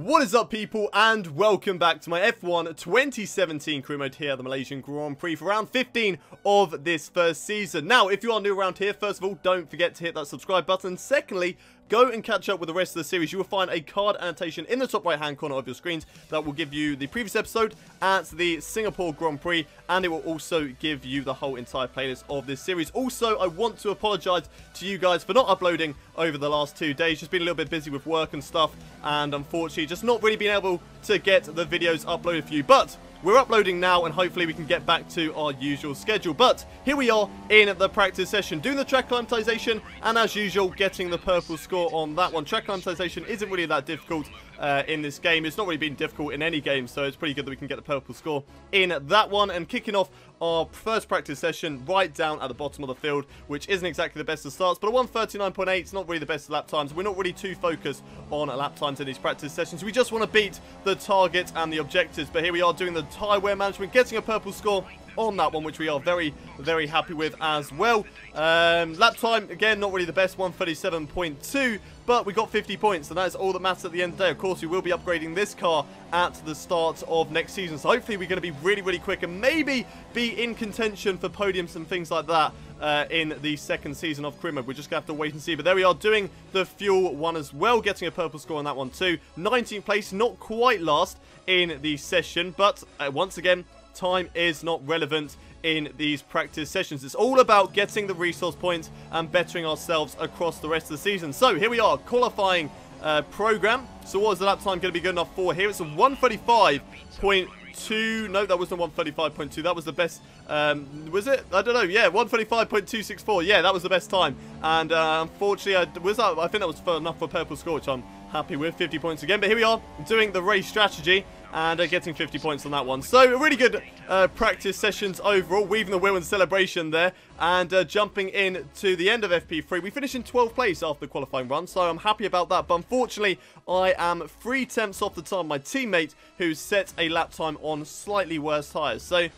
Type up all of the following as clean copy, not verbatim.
What is up, people, and welcome back to my F1 2017 career mode here at the Malaysian Grand Prix for round 15 of this first season. Now, if you are new around here, first of all, don't forget to hit that subscribe button. Secondly, go and catch up with the rest of the series. You will find a card annotation in the top right hand corner of your screens that will give you the previous episode at the Singapore Grand Prix, and it will also give you the whole entire playlist of this series. Also, I want to apologise to you guys for not uploading over the last 2 days. Just been a little bit busy with work and stuff, and unfortunately just not really been able to get the videos uploaded for you. But we're uploading now, and hopefully we can get back to our usual schedule. But here we are in the practice session, doing the track acclimatization, and as usual, getting the purple score on that one. Track acclimatization isn't really that difficult in this game. It's not really been difficult in any game, so it's pretty good that we can get the purple score in that one. And kicking off our first practice session right down at the bottom of the field, which isn't exactly the best of starts, but a 1:39.8, it's not really the best of lap times. We're not really too focused on lap times in these practice sessions. We just want to beat the target and the objectives. But here we are doing the tyre wear management, getting a purple score on that one, which we are very, very happy with as well. Lap time, again, not really the best, 1:37.2, but we got 50 points, and that is all that matters at the end of the day. Of course, we will be upgrading this car at the start of next season, so hopefully we're going to be really, really quick and maybe be in contention for podiums and things like that in the second season of career mode. We're just going to have to wait and see. But there we are, doing the fuel one as well, getting a purple score on that one too. 19th place, not quite last in the session, but once again, time is not relevant in these practice sessions. It's all about getting the resource points and bettering ourselves across the rest of the season. So here we are, qualifying program. So what is the lap time going to be good enough for here? It's a 1:35.2. No, that wasn't 1:35.2. That was the best. Was it? I don't know. Yeah, 1:35.264. Yeah, that was the best time. And unfortunately, I think that was enough for purple score, which I'm happy with. 50 points again. But here we are, doing the race strategy and getting 50 points on that one. So really good practice sessions overall, weaving the wheel and celebration there, and jumping in to the end of FP3. We finished in 12th place after the qualifying run, so I'm happy about that. But unfortunately, I am 3 tenths off the time of my teammate, who set a lap time on slightly worse tyres. So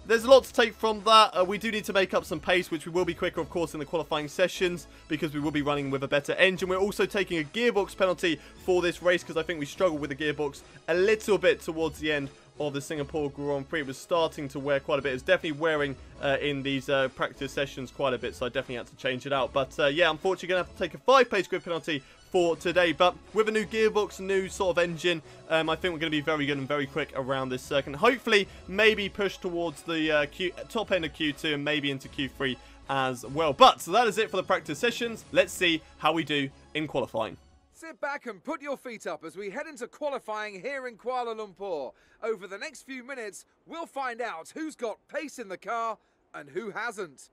there's a lot to take from that. We do need to make up some pace, which we will be quicker, of course, in the qualifying sessions, because we will be running with a better engine. We're also taking a gearbox penalty for this race, because I think we struggled with the gearbox a little bit towards the end of the Singapore Grand Prix. It was starting to wear quite a bit. It's definitely wearing in these practice sessions quite a bit, so I definitely had to change it out. But yeah, unfortunately, going to have to take a 5-pace grid penalty for today. But with a new gearbox, new sort of engine, I think we're going to be very good and very quick around this circuit. Hopefully, maybe push towards the top end of Q2 and maybe into Q3 as well. But so that is it for the practice sessions. Let's see how we do in qualifying. Sit back and put your feet up as we head into qualifying here in Kuala Lumpur. Over the next few minutes, we'll find out who's got pace in the car and who hasn't.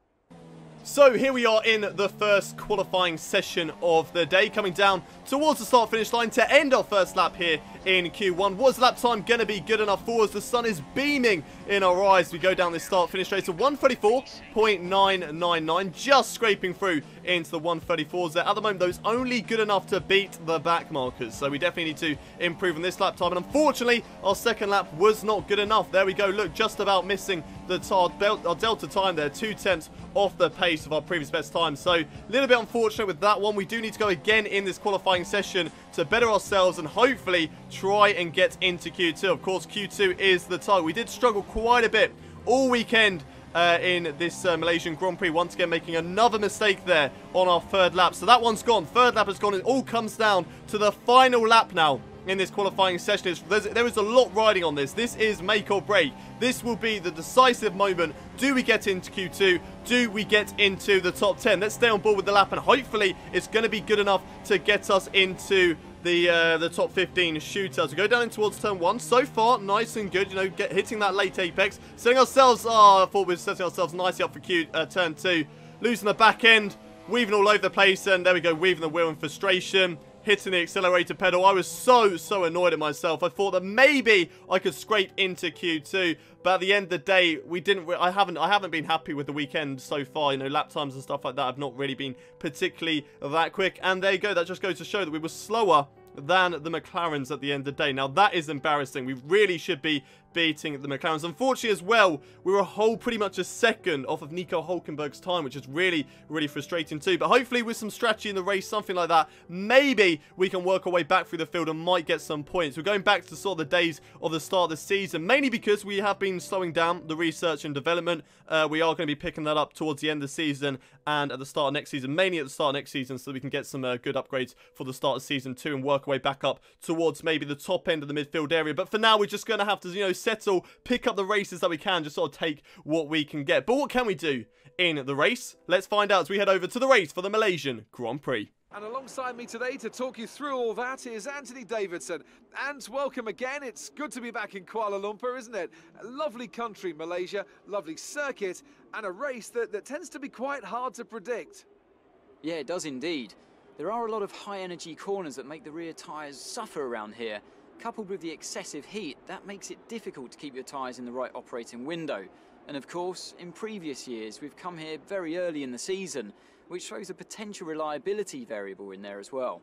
So here we are in the first qualifying session of the day, coming down towards the start finish line to end our first lap here in Q1. Was lap time going to be good enough for us? The sun is beaming in our eyes. We go down this start finish race to 1:34.999, just scraping through into the 1:34s there. At the moment, those only good enough to beat the back markers, so we definitely need to improve on this lap time. And unfortunately, our second lap was not good enough. There we go, look, just about missing the our delta time there, 2 tenths off the pace of our previous best time. So a little bit unfortunate with that one. We do need to go again in this qualifying session to better ourselves and hopefully try and get into Q2. Of course, Q2 is the target. We did struggle quite a bit all weekend in this Malaysian Grand Prix. Once again, making another mistake there on our third lap. So that one's gone. Third lap has gone. It all comes down to the final lap now in this qualifying session. There is a lot riding on this. This is make or break. This will be the decisive moment. Do we get into Q2? Do we get into the top 10? Let's stay on board with the lap, and hopefully it's going to be good enough to get us into the top 15 shootouts. We go down in towards turn 1. So far, nice and good. You know, hitting that late apex. Setting ourselves, I thought we were setting ourselves nicely up for turn 2. Losing the back end. Weaving all over the place, and there we go, weaving the wheel in frustration. Hitting the accelerator pedal. I was so annoyed at myself. I thought that maybe I could scrape into Q2, but at the end of the day, we didn't. I haven't been happy with the weekend so far. You know, lap times and stuff like that have not really been particularly that quick. And there you go. That just goes to show that we were slower than the McLarens at the end of the day. Now, that is embarrassing. We really should be beating the McLarens. Unfortunately as well, we were pretty much a second off of Nico Hülkenberg's time, which is really, really frustrating too. But hopefully with some strategy in the race, something like that, maybe we can work our way back through the field and might get some points. We're going back to sort of the days of the start of the season, mainly because we have been slowing down the research and development. We are going to be picking that up towards the end of the season and at the start of next season, mainly at the start of next season, so that we can get some good upgrades for the start of season 2 and work our way back up towards maybe the top end of the midfield area. But for now, we're just going to have to, you know, settle, pick up the races that we can, just sort of take what we can get. But what can we do in the race? Let's find out as we head over to the race for the Malaysian Grand Prix. And alongside me today to talk you through all that is Anthony Davidson. And welcome again. It's good to be back in Kuala Lumpur, isn't it? A lovely country, Malaysia, lovely circuit, and a race that tends to be quite hard to predict. Yeah, it does indeed. There are a lot of high-energy corners that make the rear tyres suffer around here. Coupled with the excessive heat, that makes it difficult to keep your tyres in the right operating window. And of course, in previous years, we've come here very early in the season, which shows a potential reliability variable in there as well.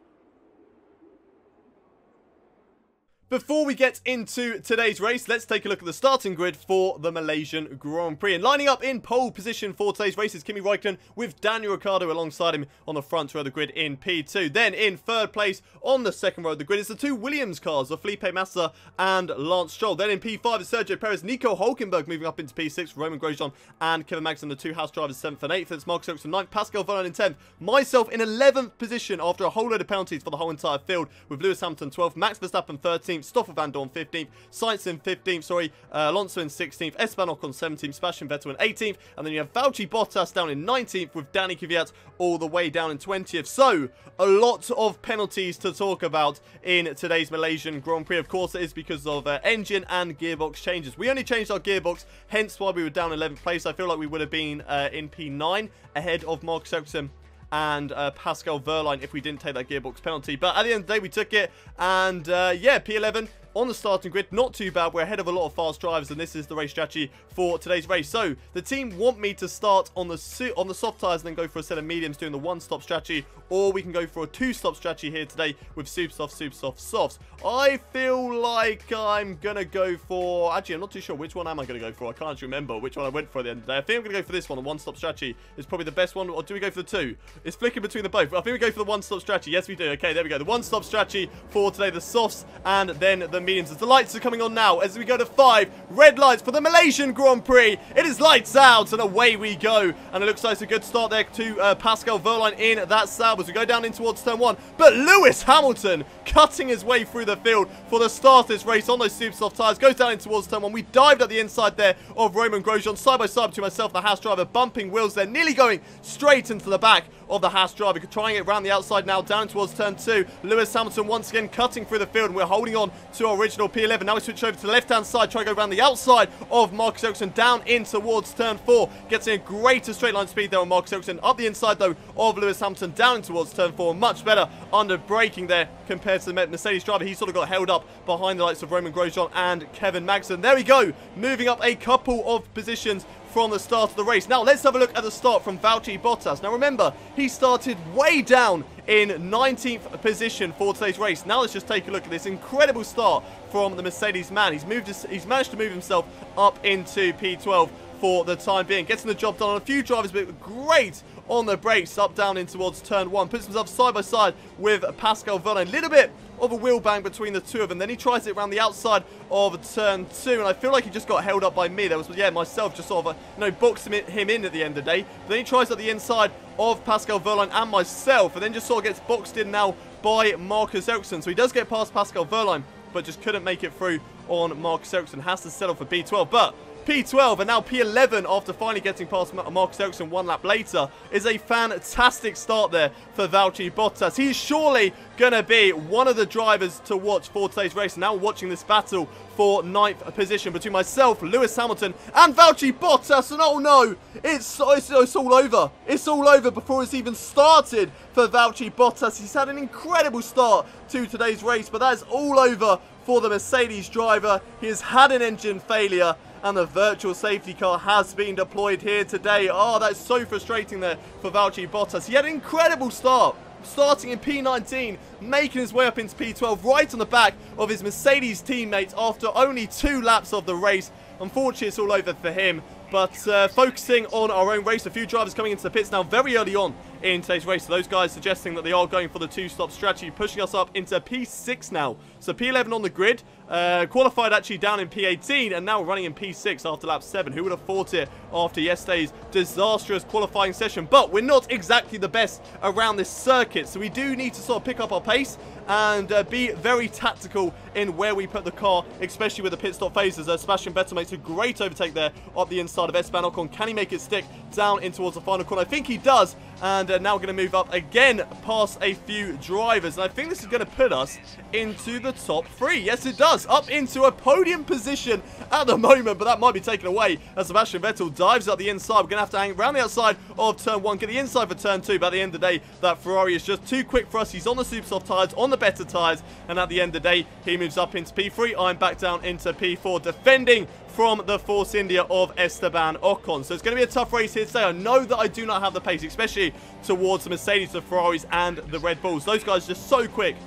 Before we get into today's race, let's take a look at the starting grid for the Malaysian Grand Prix. And lining up in pole position for today's race is Kimi Räikkönen with Daniel Ricciardo alongside him on the front row of the grid in P2. Then in third place on the second row of the grid is the two Williams cars of Felipe Massa and Lance Stroll. Then in P5 is Sergio Perez, Nico Hülkenberg moving up into P6, Romain Grosjean and Kevin Magnussen, the two Haas drivers, 7th and 8th. It's Marcus Ericsson 9th, Pascal Wehrlein in 10th, myself in 11th position after a whole load of penalties for the whole entire field, with Lewis Hamilton 12th, Max Verstappen 13th, Stoffel Van Dorn 15th, Sainz in 15th, Alonso in 16th, Esteban Ocon 17th, Sebastian Vettel in 18th, and then you have Valtteri Bottas down in 19th with Danny Kvyat all the way down in 20th. So, a lot of penalties to talk about in today's Malaysian Grand Prix. Of course, it is because of engine and gearbox changes. We only changed our gearbox, hence why we were down 11th place. I feel like we would have been in P9 ahead of Marcus Ericsson and Pascal Wehrlein if we didn't take that gearbox penalty. But at the end of the day, we took it, and yeah, P11 on the starting grid, not too bad. We're ahead of a lot of fast drivers, and this is the race strategy for today's race. So the team want me to start on the soft tyres and then go for a set of mediums doing the one-stop strategy, or we can go for a two-stop strategy here today with super soft, softs. I feel like I'm gonna go for, actually I'm not too sure which one am I gonna go for. I can't actually remember which one I went for at the end of the day. I think I'm gonna go for this one. The one-stop strategy is probably the best one, or do we go for the two? It's flicking between the both. I think we go for the one-stop strategy. Yes, we do. Okay, there we go. The one-stop strategy for today, the softs and then the mediums. As the lights are coming on now, as we go to 5 red lights for the Malaysian Grand Prix. It is lights out and away we go. And it looks like it's a good start there to Pascal Wehrlein in that Saab as we go down in towards turn 1. But Lewis Hamilton cutting his way through the field for the start of this race on those super soft tyres. Goes down in towards turn 1. We dived at the inside there of Romain Grosjean, side by side between myself and the Haas driver, bumping wheels there, nearly going straight into the back of the Haas driver. Trying it around the outside now, down towards turn 2. Lewis Hamilton once again cutting through the field, and we're holding on to our original P11. Now we switch over to the left-hand side, try to go around the outside of Marcus Ericsson, down in towards turn 4. Gets in a greater straight line speed there on Marcus Ericsson. Up the inside, though, of Lewis Hamilton, down in towards turn 4. Much better under braking there compared to the Mercedes driver. He sort of got held up behind the likes of Romain Grosjean and Kevin Magnussen. There we go, moving up a couple of positions from the start of the race. Now let's have a look at the start from Valtteri Bottas. Now remember, he started way down in 19th position for today's race. Now let's just take a look at this incredible start from the Mercedes man. He's managed to move himself up into P12 for the time being. Getting the job done on a few drivers, but great on the brakes, up down in towards turn 1. Puts himself side by side with Pascal Wehrlein. A little bit of a wheel bang between the two of them. Then he tries it around the outside of turn 2, and I feel like he just got held up by me. There was, yeah, myself just sort of, boxed him in at the end of the day. But then he tries at the inside of Pascal Wehrlein and myself, and then just sort of gets boxed in now by Marcus Ericsson. So he does get past Pascal Wehrlein, but just couldn't make it through on Marcus Ericsson. Has to settle for P12, but P12 and now P11 after finally getting past Marcus Ericsson one lap later is a fantastic start there for Valtteri Bottas. He's surely going to be one of the drivers to watch for today's race. Now watching this battle for 9th position between myself, Lewis Hamilton and Valtteri Bottas, and oh no, it's all over. It's all over before it's even started for Valtteri Bottas. He's had an incredible start to today's race, but that is all over for the Mercedes driver. He has had an engine failure, and the virtual safety car has been deployed here today. Oh, that's so frustrating there for Valtteri Bottas. He had an incredible start starting in P19, making his way up into P12, right on the back of his Mercedes teammates after only 2 laps of the race. Unfortunately, it's all over for him. But focusing on our own race, a few drivers coming into the pits now very early on in today's race. So those guys suggesting that they are going for the 2-stop strategy, pushing us up into P6 now. So P11 on the grid, qualified actually down in P18, and now running in P6 after lap 7. Who would have thought it after yesterday's disastrous qualifying session? But we're not exactly the best around this circuit, so we do need to sort of pick up our pace and be very tactical in where we put the car, especially with the pit stop phases. Sebastian Vettel makes a great overtake there up the inside of Esteban Ocon. Can he make it stick down in towards the final corner? I think he does. And now we're going to move up again past a few drivers. And I think this is going to put us into the top 3. Yes, it does. Up into a podium position at the moment, but that might be taken away as Sebastian Vettel dives up the inside. We're going to have to hang around the outside of turn 1, get the inside for turn 2. But at the end of the day, that Ferrari is just too quick for us. He's on the super soft tyres, on the better tyres. And at the end of the day, he moves up into P3. I'm back down into P4, defending from the Force India of Esteban Ocon. So it's going to be a tough race here today. I know that I do not have the pace, especially towards the Mercedes, the Ferraris, and the Red Bulls. Those guys are just so quick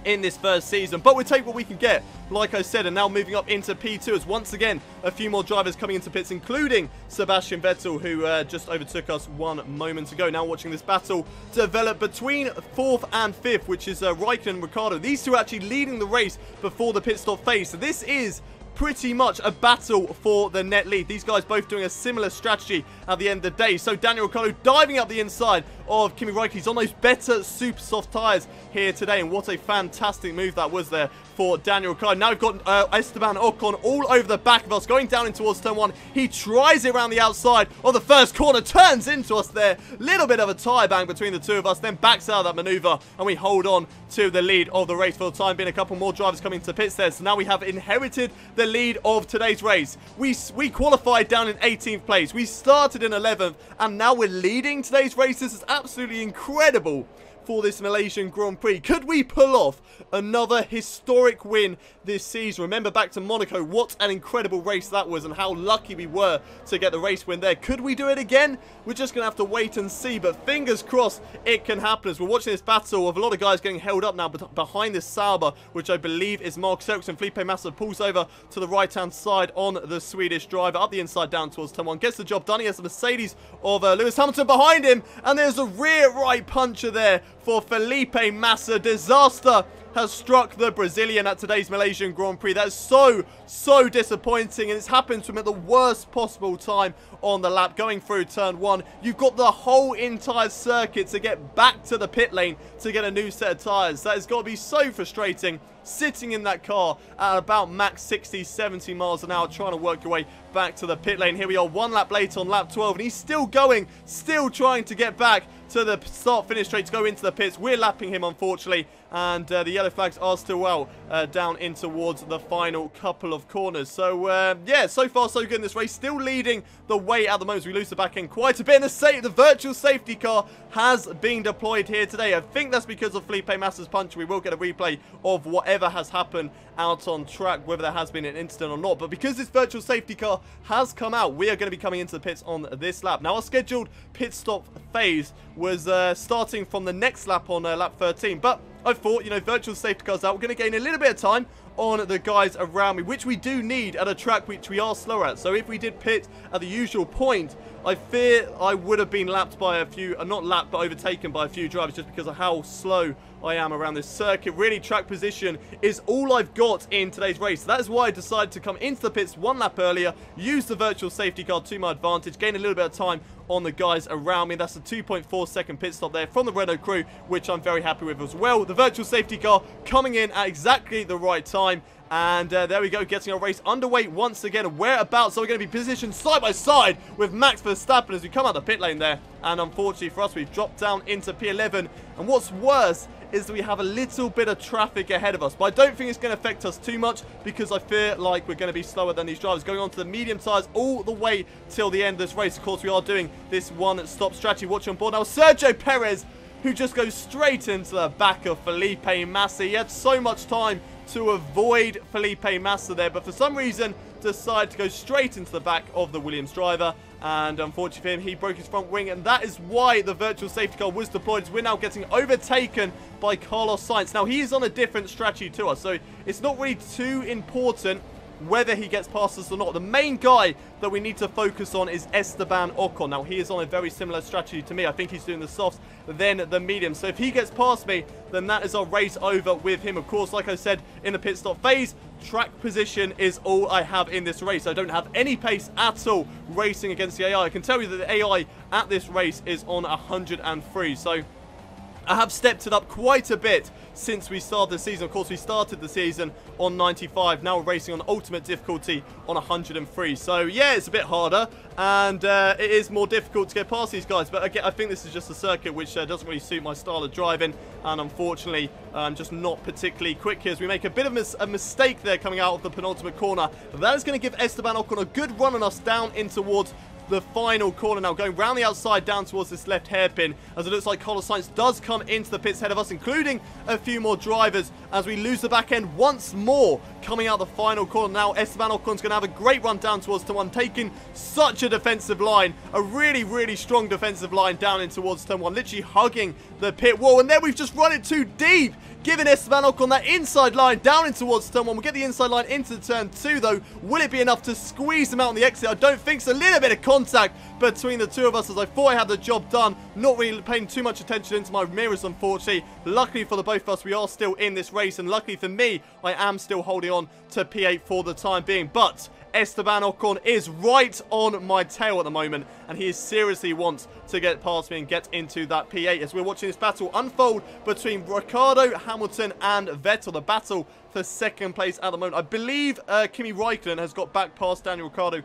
in this first season, but we'll take what we can get, like I said. And now moving up into P2 as once again a few more drivers coming into pits, including Sebastian Vettel, who just overtook us 1 moment ago. Now watching this battle develop between 4th and 5th, which is Raikkonen and Ricciardo. These two are actually leading the race before the pit stop phase, so this is pretty much a battle for the net lead. These guys both doing a similar strategy at the end of the day. So Daniel Ricciardo diving up the inside of Kimi Räikkönen. He's on those better super soft tyres here today, and what a fantastic move that was there for Daniel Ricciardo. Now we've got Esteban Ocon all over the back of us, going down in towards turn 1. He tries it around the outside of the first corner, turns into us there. Little bit of a tyre bang between the two of us, then backs out of that manoeuvre, and we hold on to the lead of the race for the time being. A couple more drivers coming to pits there, so now we have inherited the lead of today's race. We qualified down in 18th place. We started in 11th, and now we're leading today's race. This is absolutely incredible for this Malaysian Grand Prix. Could we pull off another historic win this season? Remember back to Monaco, what an incredible race that was, and how lucky we were to get the race win there. Could we do it again? We're just going to have to wait and see, but fingers crossed it can happen, as we're watching this battle of a lot of guys getting held up now behind this Sauber, which I believe is Mark Ericsson. Felipe Massa pulls over to the right-hand side on the Swedish driver, up the inside down towards turn 1. Gets the job done. He has the Mercedes of Lewis Hamilton behind him, and there's a rear right puncher there for Felipe Massa. Disaster has struck the Brazilian at today's Malaysian Grand Prix. That is so disappointing, and it's happened to him at the worst possible time on the lap, going through turn 1. You've got the whole entire circuit to get back to the pit lane to get a new set of tyres. That has got to be so frustrating, sitting in that car at about max 60-70 miles an hour, trying to work your way back to the pit lane. Here we are 1 lap late on lap 12, and he's still going, still trying to get back to the start-finish straight to go into the pits. We're lapping him, unfortunately, and the yellow flags are still well down in towards the final couple of corners. So, yeah, so far so good in this race. Still leading the way at the moment. We lose the back end quite a bit. And the virtual safety car has been deployed here today. I think that's because of Felipe Massa's punch. We will get a replay of whatever has happened out on track, whether there has been an incident or not. But because this virtual safety car has come out, we are going to be coming into the pits on this lap. Now, our scheduled pit stop phase was starting from the next lap on lap 13. But I thought, you know, virtual safety cars out, we're going to gain a little bit of time on the guys around me, which we do need at a track which we are slower at. So if we did pit at the usual point, I fear I would have been lapped by a few, not lapped, but overtaken by a few drivers, just because of how slow I am around this circuit. Really, track position is all I've got in today's race. So that is why I decided to come into the pits 1 lap earlier, use the virtual safety car to my advantage, gain a little bit of time on the guys around me. That's a 2.4 second pit stop there from the Renault crew, which I'm very happy with as well. The virtual safety car coming in at exactly the right time. And there we go, getting our race underway once again. Whereabouts are we going to be positioned side by side with Max Verstappen as we come out the pit lane there. And unfortunately for us, we've dropped down into P11. And what's worse is that we have a little bit of traffic ahead of us. But I don't think it's going to affect us too much, because I fear like we're going to be slower than these drivers, going on to the medium tyres all the way till the end of this race. Of course, we are doing this one-stop strategy. Watch on board now, Sergio Perez, who just goes straight into the back of Felipe Massa. He had so much time to avoid Felipe Massa there, but for some reason decided to go straight into the back of the Williams driver. And unfortunately for him, he broke his front wing, and that is why the virtual safety car was deployed, as we're now getting overtaken by Carlos Sainz. Now, he is on a different strategy to us, so it's not really too important whether he gets past us or not. The main guy that we need to focus on is Esteban Ocon. Now, he is on a very similar strategy to me. I think he's doing the softs, then the medium. So if he gets past me, then that is our race over with him. Of course, like I said in the pit stop phase, track position is all I have in this race. I don't have any pace at all racing against the AI. I can tell you that the AI at this race is on 103. So I have stepped it up quite a bit since we started the season. Of course, we started the season on 95. Now we're racing on ultimate difficulty on 103. So, yeah, it's a bit harder. And it is more difficult to get past these guys. But, again, I think this is just a circuit which doesn't really suit my style of driving. And, unfortunately, I'm just not particularly quick here, as we make a bit of a mistake there coming out of the penultimate corner. But that is going to give Esteban Ocon a good run on us down in towards the final corner now, going round the outside down towards this left hairpin, as it looks like Carlos Sainz does come into the pits ahead of us, including a few more drivers, as we lose the back end once more coming out the final corner. Now Esteban Ocon's going to have a great run down towards turn 1, taking such a defensive line, a really strong defensive line down in towards turn 1, literally hugging the pit wall. And then we've just run it too deep, giving Esteban Ocon that inside line down in towards turn 1. We'll get the inside line into turn 2 though. Will it be enough to squeeze them out on the exit? I don't think so. A little bit of contact between the two of us, as I thought I had the job done. Not really paying too much attention into my mirrors, unfortunately. Luckily for the both of us, we are still in this race, and luckily for me, I am still holding on to P8 for the time being. But Esteban Ocon is right on my tail at the moment, and he seriously wants to get past me and get into that P8, as we're watching this battle unfold between Ricciardo, Hamilton and Vettel. The battle for second place at the moment. I believe Kimi Raikkonen has got back past Daniel Ricciardo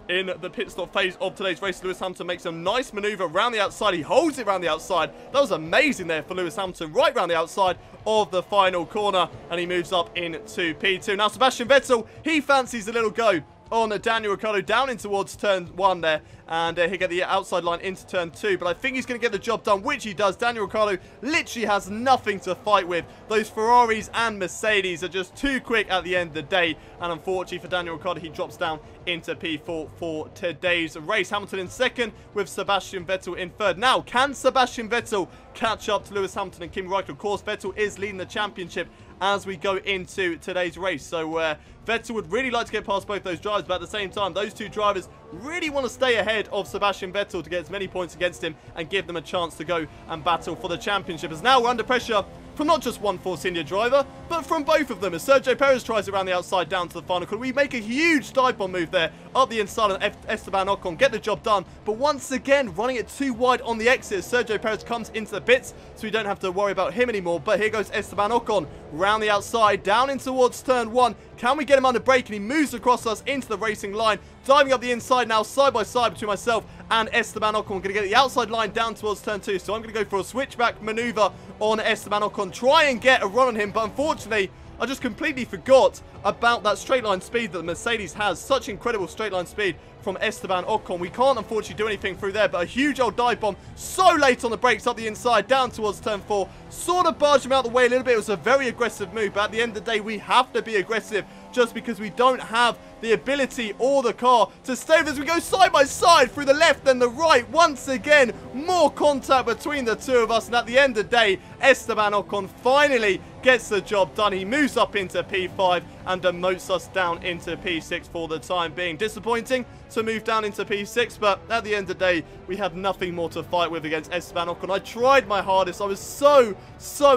in the pit stop phase of today's race. Lewis Hamilton makes a nice maneuver around the outside. He holds it around the outside. That was amazing there for Lewis Hamilton, right around the outside of the final corner, and he moves up into P2. Now Sebastian Vettel, he fancies a little go on Daniel Ricciardo down in towards turn 1 there, and he'll get the outside line into turn 2, but I think he's going to get the job done, which he does. Daniel Ricciardo literally has nothing to fight with. Those Ferraris and Mercedes are just too quick at the end of the day, and unfortunately for Daniel Ricciardo, he drops down into P4 for today's race. Hamilton in second with Sebastian Vettel in third. Now, can Sebastian Vettel catch up to Lewis Hamilton and Kimi Raikkonen? Of course, Vettel is leading the championship as we go into today's race. So Vettel would really like to get past both those drivers, but at the same time, those two drivers really want to stay ahead of Sebastian Vettel to get as many points against him and give them a chance to go and battle for the championship. As now we're under pressure from not just one Force India driver, but from both of them, as Sergio Perez tries around the outside down to the final corner. We make a huge dive bomb move there up the inside of Esteban Ocon, get the job done, but once again running it too wide on the exit as Sergio Perez comes into the pits, so we don't have to worry about him anymore. But here goes Esteban Ocon round the outside down in towards turn 1. Can we get him under brake? And he moves across us into the racing line, diving up the inside now, side by side between myself and Esteban Ocon. We're going to get the outside line down towards turn 2, so I'm going to go for a switchback maneuver on Esteban Ocon, try and get a run on him, but unfortunately I just completely forgot about that straight line speed that the Mercedes has. Such incredible straight line speed from Esteban Ocon. We can't unfortunately do anything through there, but a huge old dive bomb so late on the brakes up the inside down towards turn 4. Sort of barged him out of the way a little bit. It was a very aggressive move, but at the end of the day we have to be aggressive just because we don't have the ability or the car to stay with us. We go side by side through the left and the right. Once again, more contact between the two of us, and at the end of the day, Esteban Ocon finally gets the job done. He moves up into P5 and demotes us down into P6 for the time being. Disappointing to move down into P6, but at the end of the day, we had nothing more to fight with against Esteban Ocon. I tried my hardest. I was so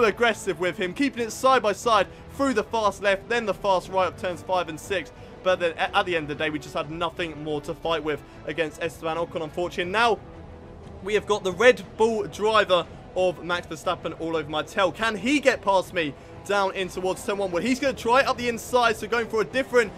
aggressive with him, keeping it side by side through the fast left, then the fast right up turns 5 and 6. But then at the end of the day, we just had nothing more to fight with against Esteban Ocon, unfortunately. Now, we have got the Red Bull driver of Max Verstappen all over my tail. Can he get past me down in towards turn 1? Well, he's going to try it up the inside, so going for a different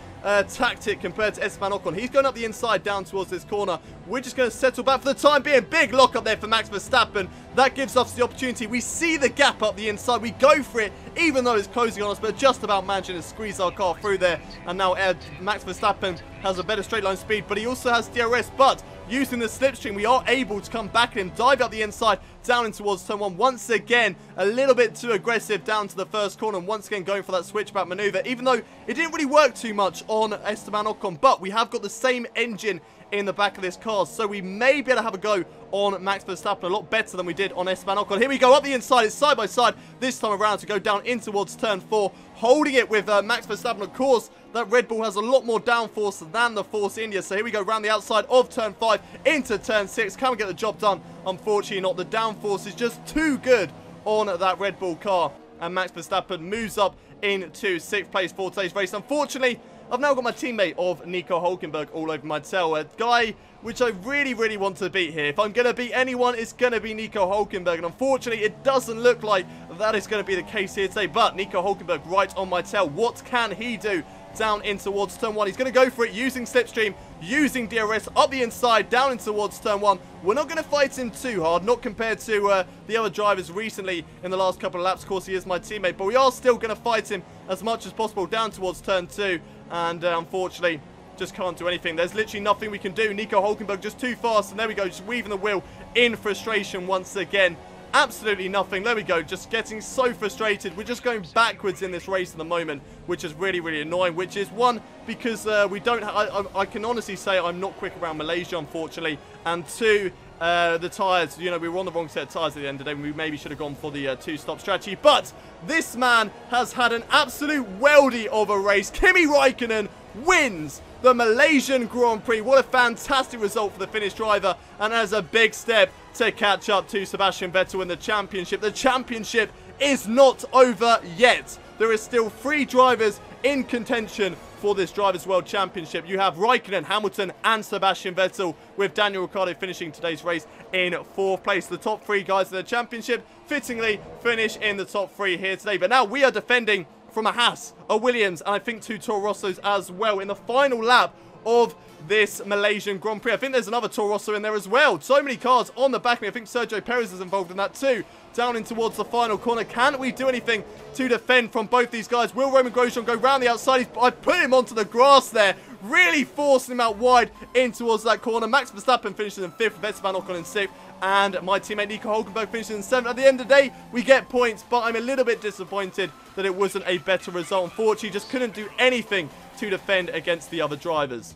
tactic compared to Esteban Ocon. He's going up the inside down towards this corner. We're just going to settle back for the time being. Big lock up there for Max Verstappen. That gives us the opportunity. We see the gap up the inside. We go for it, even though it's closing on us, but just about managing to squeeze our car through there. And now Max Verstappen has a better straight line speed, but he also has DRS. But using the slipstream, we are able to come back at him, dive up the inside, down in towards turn 1. Once again, a little bit too aggressive down to the first corner, and once again going for that switchback maneuver, even though it didn't really work too much on Esteban Ocon, but we have got the same engine in the back of this car, so we may be able to have a go on Max Verstappen a lot better than we did on Esteban Ocon. Here we go up the inside, it's side by side this time around to go down in towards turn 4, holding it with Max Verstappen. Of course, that Red Bull has a lot more downforce than the Force India, so here we go around the outside of turn 5 into turn 6. Can we get the job done? Unfortunately not. The downforce is just too good on that Red Bull car, and Max Verstappen moves up into 6th place for today's race. Unfortunately, I've now got my teammate of Nico Hülkenberg all over my tail. A guy which I really, really want to beat here. If I'm going to beat anyone, it's going to be Nico Hülkenberg. And unfortunately, it doesn't look like that is going to be the case here today. But Nico Hülkenberg right on my tail. What can he do down in towards turn 1? He's going to go for it using Slipstream, using DRS up the inside, down in towards turn 1. We're not going to fight him too hard, not compared to the other drivers recently in the last couple of laps. Of course, he is my teammate, but we are still going to fight him as much as possible down towards turn 2. And unfortunately, just can't do anything. There's literally nothing we can do. Nico Hülkenberg just too fast, and there we go, just weaving the wheel in frustration once again. Absolutely nothing. There we go, just getting so frustrated. We're just going backwards in this race at the moment, which is really, really annoying. Which is one, because we don't I can honestly say I'm not quick around Malaysia, unfortunately, and two, the tyres, you know, we were on the wrong set of tyres at the end of the day, and we maybe should have gone for the two-stop strategy. But this man has had an absolute weldy of a race. Kimi Räikkönen wins the Malaysian Grand Prix. What a fantastic result for the Finnish driver, and as a big step to catch up to Sebastian Vettel in the championship. The championship is not over yet. There is still 3 drivers in contention for this Drivers' World Championship. You have Räikkönen, Hamilton and Sebastian Vettel, with Daniel Ricciardo finishing today's race in 4th place. The top 3 guys in the championship fittingly finish in the top 3 here today. But now we are defending from a Haas, a Williams, and I think 2 Toro Rossos as well in the final lap of this Malaysian Grand Prix. I think there's another Toro Rosso in there as well. So many cars on the back of me. I think Sergio Perez is involved in that too. Down in towards the final corner. Can we do anything to defend from both these guys? Will Romain Grosjean go round the outside? I put him onto the grass there, really forcing him out wide in towards that corner. Max Verstappen finishes in 5th, Esteban Ocon in 6th, and my teammate Nico Hülkenberg finishes in 7th. At the end of the day, we get points, but I'm a little bit disappointed that it wasn't a better result. Unfortunately, just couldn't do anything to defend against the other drivers.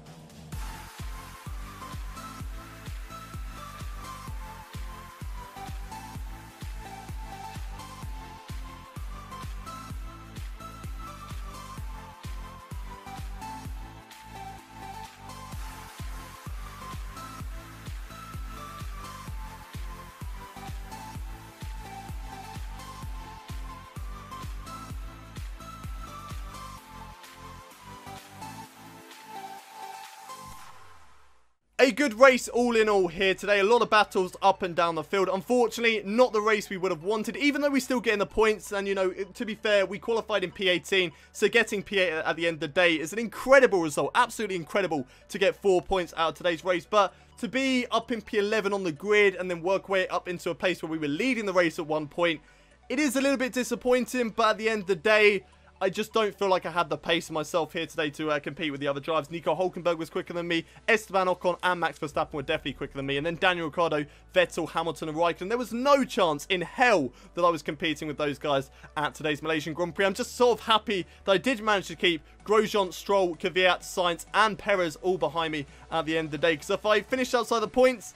A good race all in all here today. A lot of battles up and down the field. Unfortunately, not the race we would have wanted, even though we're still getting the points. And, you know, to be fair, we qualified in P18, so getting P8 at the end of the day is an incredible result. Absolutely incredible to get 4 points out of today's race. But to be up in P11 on the grid and then work way up into a place where we were leading the race at one point, it is a little bit disappointing. But at the end of the day, I just don't feel like I had the pace of myself here today to compete with the other drivers. Nico Hülkenberg was quicker than me. Esteban Ocon and Max Verstappen were definitely quicker than me. And then Daniel Ricciardo, Vettel, Hamilton and Räikkönen. There was no chance in hell that I was competing with those guys at today's Malaysian Grand Prix. I'm just sort of happy that I did manage to keep Grosjean, Stroll, Kvyat, Sainz and Perez all behind me at the end of the day. Because if I finished outside the points,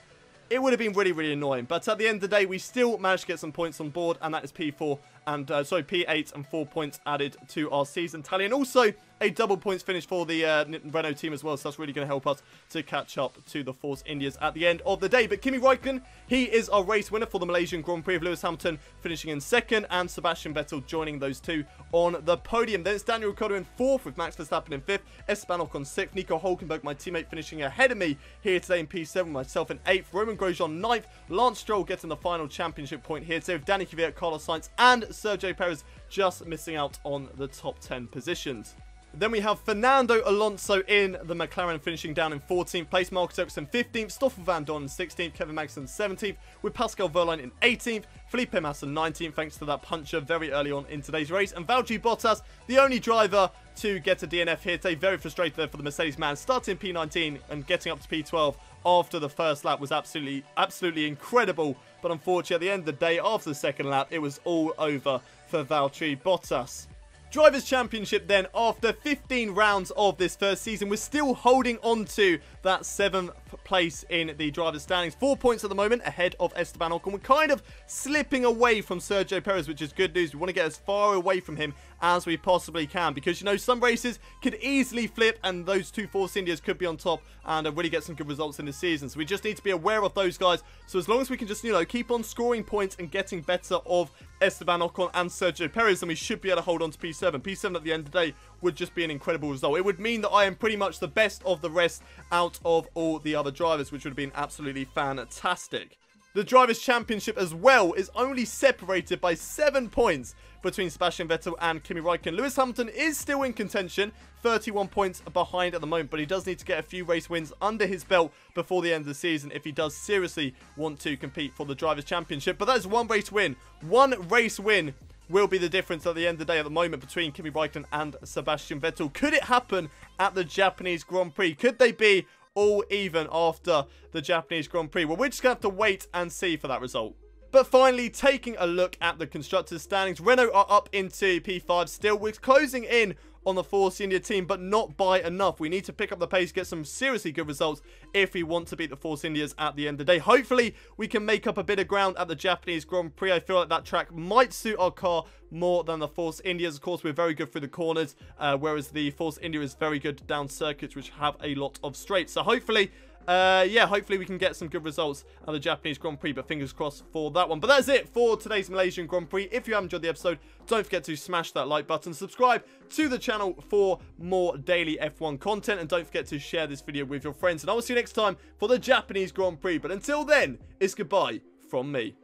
it would have been really, really annoying. But at the end of the day, we still managed to get some points on board, and that is P4 and P8 and 4 points added to our season tally. And also a double points finish for the Renault team as well, so that's really going to help us to catch up to the Force Indias at the end of the day. But Kimi Räikkönen, he is our race winner for the Malaysian Grand Prix, of Lewis Hamilton finishing in 2nd and Sebastian Vettel joining those two on the podium. Then it's Daniel Ricciardo in 4th with Max Verstappen in 5th, Esteban Ocon 6th, Nico Hülkenberg, my teammate, finishing ahead of me here today in P7, myself in 8th, Romain Grosjean 9th, Lance Stroll getting the final championship point here today with Danny Kvyat, Carlos Sainz and Sergio Perez just missing out on the top 10 positions. Then we have Fernando Alonso in the McLaren finishing down in 14th place, Marcus Ericsson 15th, Stoffel Van Dorn in 16th, Kevin Magnussen 17th, with Pascal Wehrlein in 18th, Felipe Massa 19th, thanks to that puncher very early on in today's race, and Valtteri Bottas, the only driver to get a DNF here today. Very frustrated there for the Mercedes man, starting P19 and getting up to P12 after the first lap was absolutely incredible. But but unfortunately at the end of the day, after the second lap, it was all over for Valtteri Bottas. Drivers' Championship then, after 15 rounds of this first season, we're still holding on to that 7th place in the drivers' standings. 4 points at the moment ahead of Esteban Ocon. We're kind of slipping away from Sergio Perez, which is good news. We want to get as far away from him as we possibly can, because, you know, some races could easily flip and those two Force Indias could be on top and really get some good results in the season. So we just need to be aware of those guys. So as long as we can just, you know, keep on scoring points and getting better of Esteban Ocon and Sergio Perez, then we should be able to hold on to P7. P7 at the end of the day would just be an incredible result. It would mean that I am pretty much the best of the rest out of all the other drivers, which would have been absolutely fantastic. The Drivers' Championship as well is only separated by 7 points between Sebastian Vettel and Kimi Räikkönen. Lewis Hamilton is still in contention, 31 points behind at the moment, but he does need to get a few race wins under his belt before the end of the season if he does seriously want to compete for the Drivers' Championship. But that is one race win. One race win will be the difference at the end of the day at the moment between Kimi Räikkönen and Sebastian Vettel. Could it happen at the Japanese Grand Prix? Could they be all even after the Japanese Grand Prix? Well, we're just going to have to wait and see for that result. But finally, taking a look at the constructors' standings, Renault are up into P5 still. We're closing in on the Force India team, but not by enough. We need to pick up the pace, get some seriously good results if we want to beat the Force Indias at the end of the day. Hopefully, we can make up a bit of ground at the Japanese Grand Prix. I feel like that track might suit our car more than the Force Indias. Of course, we're very good through the corners, whereas the Force India is very good down circuits, which have a lot of straights. So hopefully, hopefully we can get some good results at the Japanese Grand Prix, but fingers crossed for that one. But that's it for today's Malaysian Grand Prix. If you have enjoyed the episode, don't forget to smash that like button, subscribe to the channel for more daily F1 content, and don't forget to share this video with your friends. And I will see you next time for the Japanese Grand Prix. But until then, it's goodbye from me.